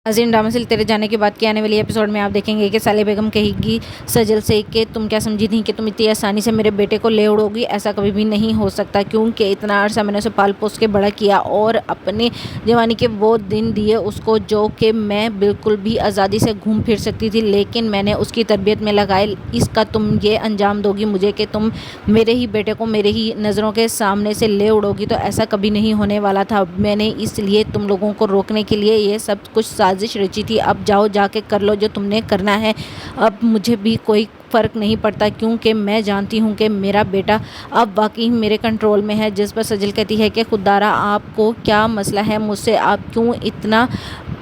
नाज़रीन, ड्रामा से तेरे जाने के बाद के आने वाली एपिसोड में आप देखेंगे कि साले बेगम कहेगी सजल से कि तुम क्या समझी थी कि तुम इतनी आसानी से मेरे बेटे को ले उड़ोगी। ऐसा कभी भी नहीं हो सकता, क्योंकि इतना अरसा मैंने उसे पाल पोस के बड़ा किया और अपने जवानी के वो दिन दिए उसको जो कि मैं बिल्कुल भी आज़ादी से घूम फिर सकती थी, लेकिन मैंने उसकी तरबियत में लगाए। इसका तुम ये अंजाम दोगी मुझे कि तुम मेरे ही बेटे को मेरे ही नज़रों के सामने से ले उड़ोगी, तो ऐसा कभी नहीं होने वाला था। मैंने इसलिए तुम लोगों को रोकने के लिए ये सब कुछ साजिश रची थी। अब जाओ, जाके कर लो जो तुमने करना है। अब मुझे भी कोई फ़र्क नहीं पड़ता, क्योंकि मैं जानती हूँ कि मेरा बेटा अब वाकई मेरे कंट्रोल में है। जिस पर सजल कहती है कि खुदारा आपको क्या मसला है मुझसे, आप क्यों इतना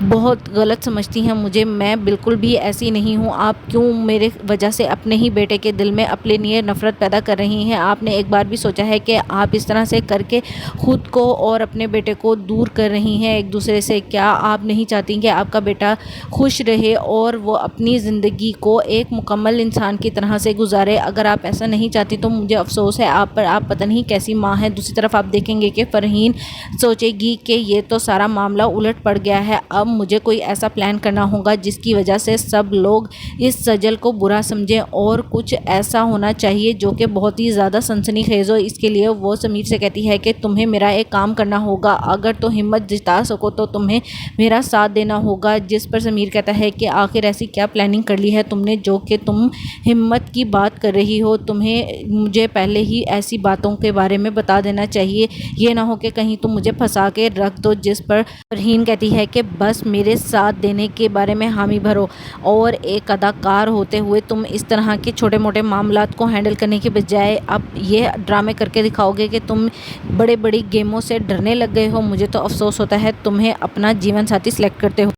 बहुत गलत समझती हैं मुझे, मैं बिल्कुल भी ऐसी नहीं हूँ। आप क्यों मेरे वजह से अपने ही बेटे के दिल में अपने लिए नफ़रत पैदा कर रही हैं। आपने एक बार भी सोचा है कि आप इस तरह से करके ख़ुद को और अपने बेटे को दूर कर रही हैं एक दूसरे से? क्या आप नहीं चाहती कि आपका बेटा खुश रहे और वो अपनी ज़िंदगी को एक मुकम्मल इंसान की तरह से गुजारे? अगर आप ऐसा नहीं चाहती तो मुझे अफसोस है आप पर, आप पता नहीं कैसी माँ हैं। दूसरी तरफ आप देखेंगे कि फ़रहीन सोचेगी कि ये तो सारा मामला उलट पड़ गया है, अब मुझे कोई ऐसा प्लान करना होगा जिसकी वजह से सब लोग इस सजल को बुरा समझें, और कुछ ऐसा होना चाहिए जो कि बहुत ही ज़्यादा सनसनीखेज़ हो। इसके लिए वो समीर से कहती है कि तुम्हें मेरा एक काम करना होगा, अगर तो हिम्मत जुटा सको तो तुम्हें मेरा साथ देना होगा। जिस पर समीर कहता है कि आखिर ऐसी क्या प्लानिंग कर ली है तुमने जो कि तुम हिम्मत की बात कर रही हो? तुम्हें मुझे पहले ही ऐसी बातों के बारे में बता देना चाहिए, ये ना हो कि कहीं तुम मुझे फंसा के रख दो। जिस पर फरहीन कहती है कि बस मेरे साथ देने के बारे में हामी भरो, और एक अदाकार होते हुए तुम इस तरह के छोटे मोटे मामलात को हैंडल करने के बजाय अब ये ड्रामे करके दिखाओगे कि तुम बड़े बड़ी गेमों से डरने लग गए हो। मुझे तो अफसोस होता है तुम्हें अपना जीवन साथी सिलेक्ट करते हो।